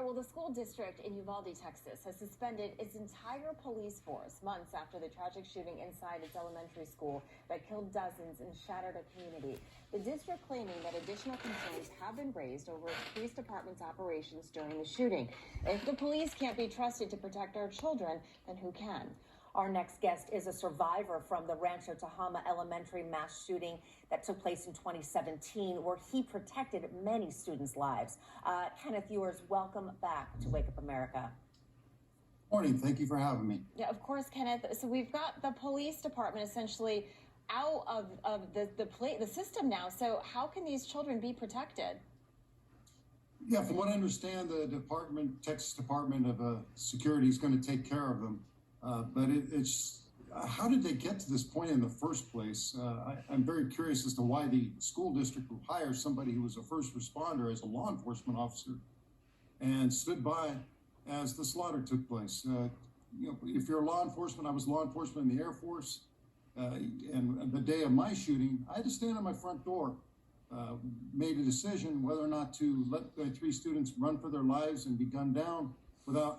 well, the school district in Uvalde, Texas, has suspended its entire police force months after the tragic shooting inside its elementary school that killed dozens and shattered a community. The district claiming that additional concerns have been raised over its police department's operations during the shooting. If the police can't be trusted to protect our children, then who can? Our next guest is a survivor from the Rancho Tehama Elementary mass shooting that took place in 2017, where he protected many students' lives. Kenneth Yuers, welcome back to Wake Up America. Morning. Thank you for having me. Yeah, of course, Kenneth. So we've got the police department essentially out of the system now. So how can these children be protected? Yeah, from what I understand, the Texas Department of Security is going to take care of them. But it's how did they get to this point in the first place? I'm very curious as to why the school district will hire somebody who was a first responder as a law enforcement officer and stood by as the slaughter took place. If you're law enforcement, I was law enforcement in the Air Force, and the day of my shooting, I had to stand on my front door, made a decision whether or not to let the 3 students run for their lives and be gunned down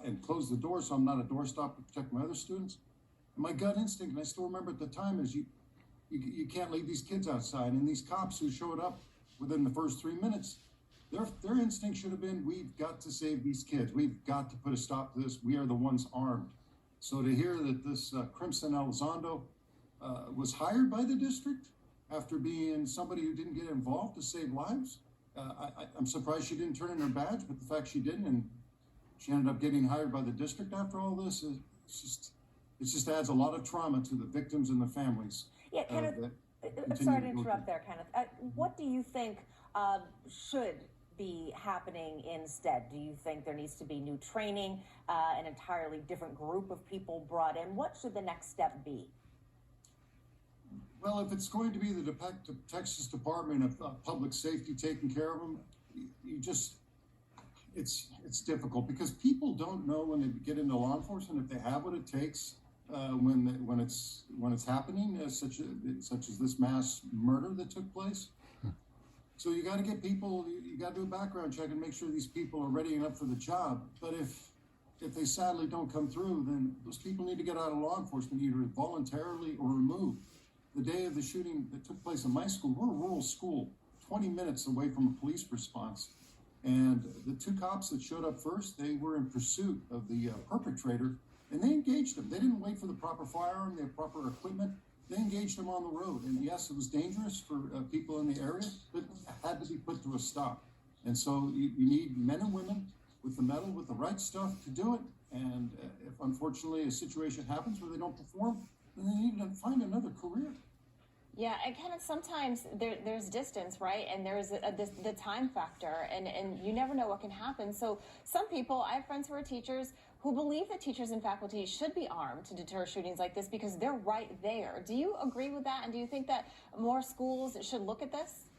and close the door so I'm not a doorstop to protect my other students. And my gut instinct, and I still remember at the time, is you can't leave these kids outside. And these cops who showed up within the first 3 minutes, their instinct should have been, we've got to save these kids. We've got to put a stop to this. We are the ones armed. So to hear that this Crimson Elizondo was hired by the district after being somebody who didn't get involved to save lives, I'm surprised she didn't turn in her badge, but the fact she didn't, and she ended up getting hired by the district after all this. It just adds a lot of trauma to the victims and the families. Yeah, Kenneth, sorry to interrupt there, Kenneth. What do you think should be happening instead? Do you think there needs to be new training, an entirely different group of people brought in? What should the next step be? Well, if it's going to be the Texas Department of Public Safety taking care of them, it's difficult because people don't know when they get into law enforcement if they have what it takes when it's happening, such as this mass murder that took place. So you got to get people. You got to do a background check and make sure these people are ready and up for the job. But if they sadly don't come through, then those people need to get out of law enforcement either voluntarily or removed. The day of the shooting that took place in my school, we're a rural school, 20 minutes away from a police response. And the 2 cops that showed up first, they were in pursuit of the perpetrator, and they engaged him. They didn't wait for the proper firearm, the proper equipment. They engaged him on the road. And yes, it was dangerous for people in the area, but it had to be put to a stop. And so you need men and women with the mettle, with the right stuff to do it. And if unfortunately a situation happens where they don't perform, then they need to find another career. Yeah, and kind of sometimes there's distance, right? And there's the time factor, and you never know what can happen. So some people, I have friends who are teachers who believe that teachers and faculty should be armed to deter shootings like this because they're right there. Do you agree with that? And do you think that more schools should look at this?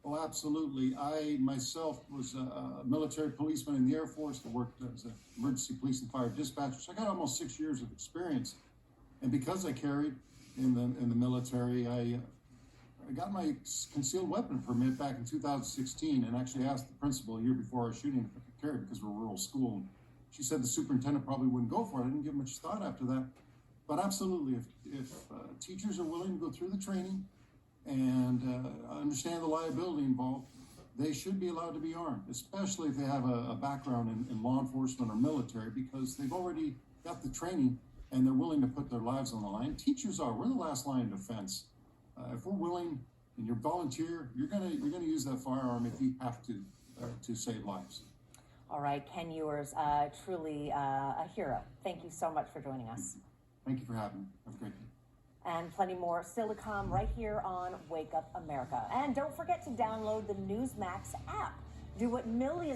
Oh, absolutely. I myself was a military policeman in the Air Force. I worked as an emergency police and fire dispatcher. So I got almost 6 years of experience. And because I carried in the military, I got my concealed weapon permit back in 2016 and actually asked the principal a year before our shooting if I could carry it because we're a rural school. And she said the superintendent probably wouldn't go for it. I didn't give much thought after that. But absolutely, if teachers are willing to go through the training and understand the liability involved, they should be allowed to be armed, especially if they have a background in law enforcement or military, because they've already got the training and they're willing to put their lives on the line. Teachers we're the last line of defense. If we're willing and you're volunteer, you're gonna use that firearm if you have to save lives. All right, Ken Yuers, truly a hero. Thank you so much for joining us. Thank you for having me. Have a great day. And plenty more still to come right here on Wake Up America. And don't forget to download the Newsmax app. Do what millions